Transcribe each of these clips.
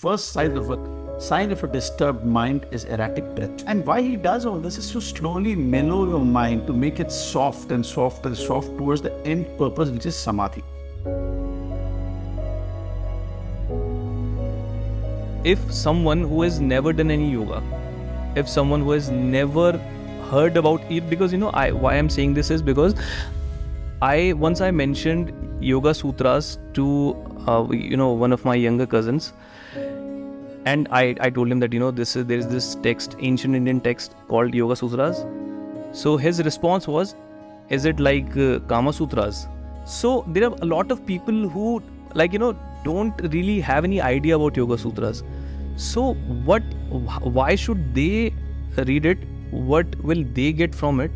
first sign of a disturbed mind is erratic breath. And why he does all this is to slowly mellow your mind, to make it soft and soft and soft towards the end purpose, which is samadhi. If someone who has never done any yoga, if someone who has never heard about it, because why I'm saying this is because once I mentioned Yogasutras to one of my younger cousins, and I told him that there is this text, ancient Indian text called Yogasutras. So his response was, is it like Kama Sutras? So there are a lot of people who don't really have any idea about Yogasutras. So why should they read it? What will they get from it?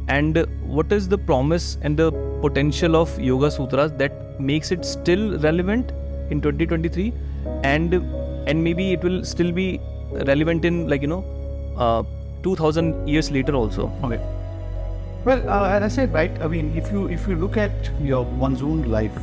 And what is the promise and the potential of Yogasutras that makes it still relevant in 2023? And maybe it will still be relevant in 2000 years later also. Okay. Well, as I said, right, I mean, if you look at one's own life,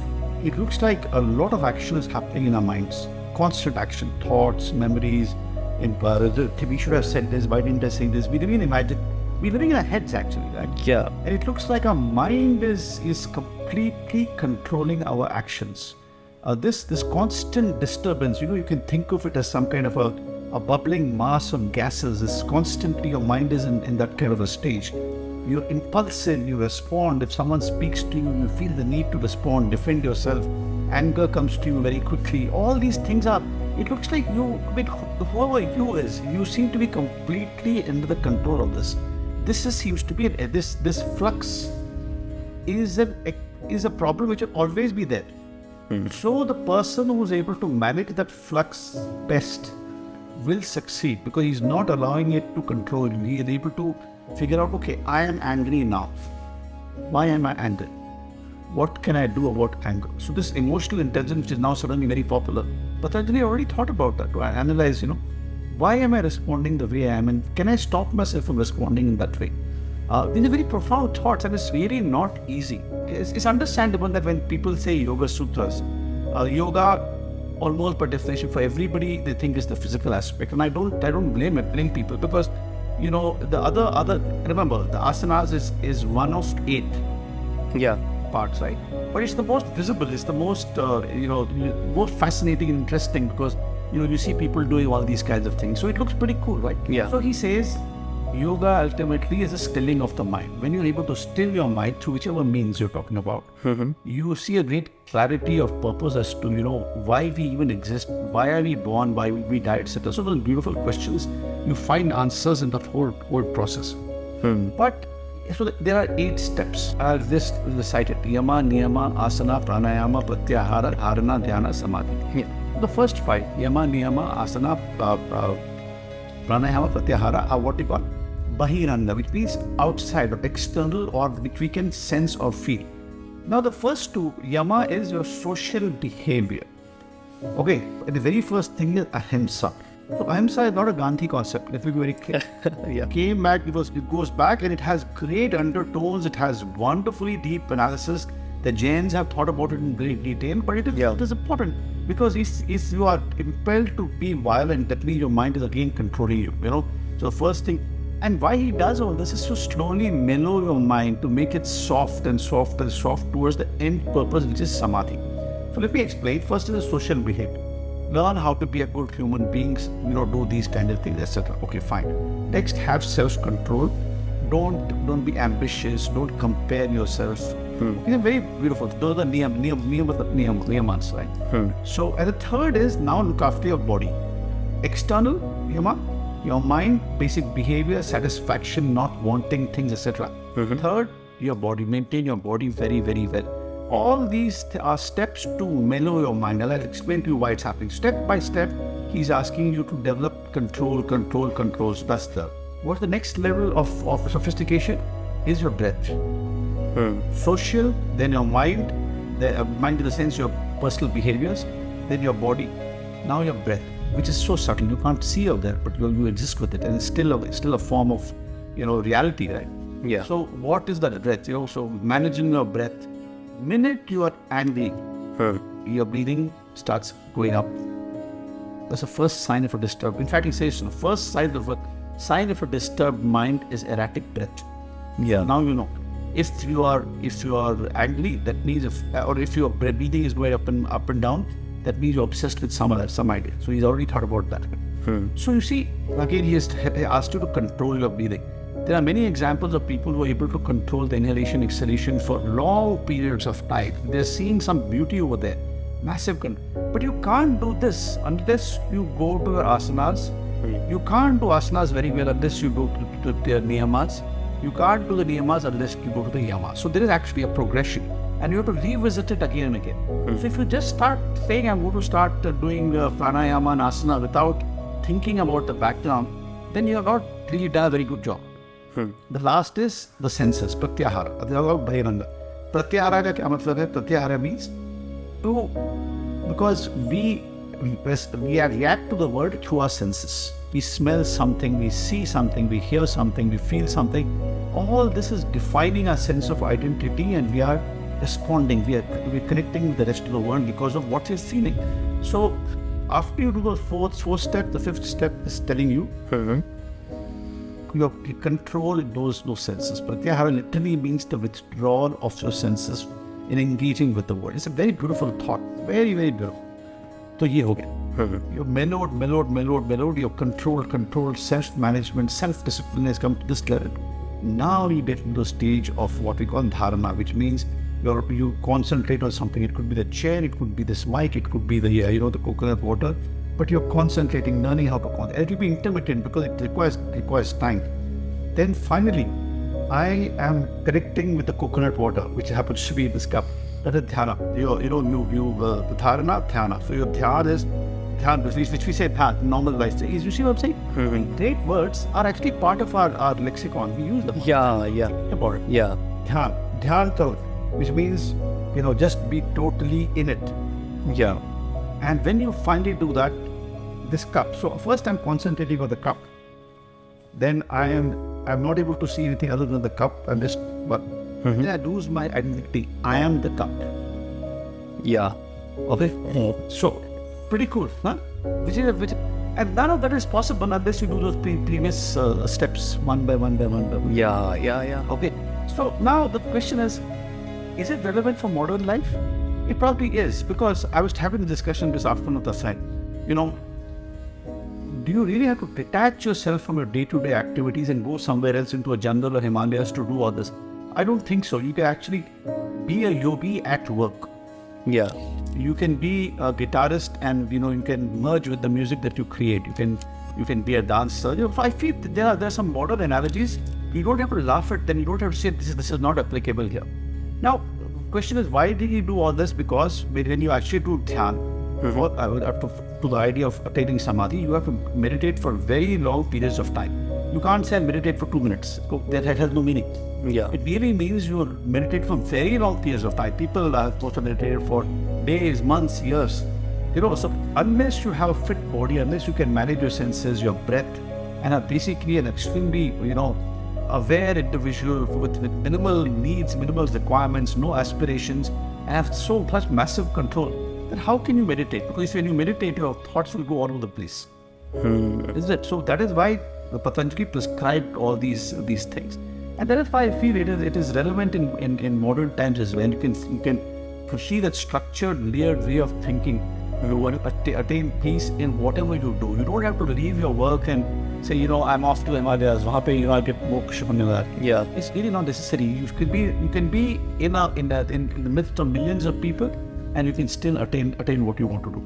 it looks like a lot of action is happening in our minds. Constant action, thoughts, memories. We should have said this, why didn't I say this? We didn't imagine. We're living in our heads actually, right? Yeah. And it looks like our mind is completely controlling our actions. This constant disturbance, you can think of it as some kind of a bubbling mass of gases. It's constantly, your mind is in that kind of a stage. You're impulsive, you respond. If someone speaks to you, you feel the need to respond, defend yourself. Anger comes to you very quickly. All these things it looks like whoever you is, you seem to be completely under the control of this. Seems to be, this flux is a problem which will always be there. So the person who's able to manage that flux best will succeed because he's not allowing it to control him. He is able to figure out, okay, I am angry now. Why am I angry? What can I do about anger? So this emotional intelligence, which is now suddenly very popular, Patanjali already thought about that, to analyze, why am I responding the way I am, and can I stop myself from responding in that way? These are very profound thoughts, and it's really not easy. It's understandable that when people say Yoga Sutras, yoga, almost by definition for everybody, they think is the physical aspect, and I don't blame people because the other remember the asanas is one of 8 parts, right? But it's the most visible, it's the most most fascinating and interesting because you see people doing all these kinds of things, so it looks pretty cool, right? Yeah. So he says yoga ultimately is a stilling of the mind. When you're able to still your mind through whichever means you're talking about, you see a great clarity of purpose as to why we even exist, why are we born, why we die, etc. So those beautiful questions, you find answers in that whole process. But so there are 8 steps. I'll just recite it: yama, niyama, asana, pranayama, pratyahara, dharana, dhyana, samadhi. The first 5, yama, niyama, asana, pranayama, pratyahara, are what you call bahiranga, which means outside or external, or which we can sense or feel. Now the first 2, yama is your social behavior. Okay, and the very first thing is ahimsa. So ahimsa is not a Gandhi concept, let me be very clear. Yeah. Came back because it goes back and it has great undertones, it has wonderfully deep analysis. The GenZ have thought about it in great detail, but it is important because if you are impelled to be violent, that means your mind is again controlling you, So the first thing, and why he does all this is to slowly mellow your mind, to make it soft and soft and soft towards the end purpose, which is samadhi. So let me explain. First is the social behavior. Learn how to be a good human being, do these kind of things, etc. Okay, fine. Next, have self-control. Don't be ambitious. Don't compare yourself. These are very beautiful. Those are the niyamans, right? So, and the third is now look after your body. External, yama, your mind, basic behavior, satisfaction, not wanting things, etc. Third, your body. Maintain your body very, very well. All these are steps to mellow your mind. I'll explain to you why it's happening. Step by step, he's asking you to develop control. So that's what's the next level of sophistication is your breath. Social, then your mind, mind in the sense your personal behaviors, then your body, now your breath, which is so subtle. You can't see out there, but you exist with it, and it's still a form of reality, right? Yeah. So what is that breath? So managing your breath. Minute you are angry, your breathing starts going up. That's the first sign of a disturbed. In fact, he says the first sign of a disturbed mind is erratic breath. Yeah. Now you know. If you are angry, that means if your breathing is going up and down, that means you're obsessed with some idea. So he's already thought about that. So you see, again, he has asked you to control your breathing. There are many examples of people who are able to control the inhalation, exhalation for long periods of time. They're seeing some beauty over there, massive control. But you can't do this unless you go to your asanas. You can't do asanas very well unless you go to the niyamas. You can't do the niyamas unless you go to the yamas. So there is actually a progression, and you have to revisit it again and again. So if you just start saying, I'm going to start doing pranayama and asana without thinking about the background, then you have not really done a very good job. The last is the senses, pratyahara. Pratyahara ka kya matlab hai? Pratyahara means to, because we react to the world through our senses. We smell something, we see something, we hear something, we feel something. All this is defining our sense of identity, and we are responding. We are connecting with the rest of the world because of what we're feeling. So after you do the fourth step, the fifth step is telling you you control those senses. Pratyahara literally means the withdrawal of your senses in engaging with the world. It's a very beautiful thought. Very, very beautiful. So ye ho gaya. You're mellowed, you're controlled, self-management, self-discipline has come to this level. Now you get to the stage of what we call dharana, which means you concentrate on something. It could be the chair, it could be this mic, it could be the the coconut water, but you're concentrating, learning how to concentrate. It will be intermittent because it requires time. Then finally, I am connecting with the coconut water, which happens to be in this cup. That is dhyana. The dharana, dhyana. So your dhyan is dhyan, which we say dhyan, normal life. You see what I'm saying? Great words are actually part of our lexicon. We use them. Yeah. About it. Yeah. Dhyan, which means just be totally in it. Yeah. And when you finally do that, this cup. So first I'm concentrating on the cup. Then I'm not able to see anything other than the cup. I'm just then I lose my identity. I am the cup. Yeah. Okay. So pretty cool, huh? And none of that is possible unless you do those previous steps one by one. Yeah. Okay. So now the question is it relevant for modern life? It probably is, because I was having a discussion this afternoon with a friend. Do you really have to detach yourself from your day-to-day activities and go somewhere else into a jungle or Himalayas to do all this? I don't think so. You can actually be a yogi at work. Yeah. You can be a guitarist, and you can merge with the music that you create. You can be a dancer. I feel that there are some modern analogies. You don't have to laugh at them. You don't have to say this is not applicable here. Now, the question is, why did he do all this? Because when you actually do dhyan, to the idea of attaining samadhi, you have to meditate for very long periods of time. You can't say meditate for 2 minutes. That has no meaning. Yeah. It really means you meditate for very long periods of time. People are supposed to meditate for days, months, years. So unless you have a fit body, unless you can manage your senses, your breath, and are basically an extremely, aware individual with minimal needs, minimal requirements, no aspirations, and have so much massive control, then how can you meditate? Because when you meditate, your thoughts will go all over the place. Is it? So that is why the Patanjali prescribed all these things. And that is why I feel it is relevant in modern times as well. You can see that structured, layered way of thinking. You want to attain peace in whatever you do. You don't have to leave your work and say, I'm off to Himalayas. Wahan pe, I'll get moksha. Yeah. It's really not necessary. You can be in the midst of millions of people, and you can still attain what you want to do.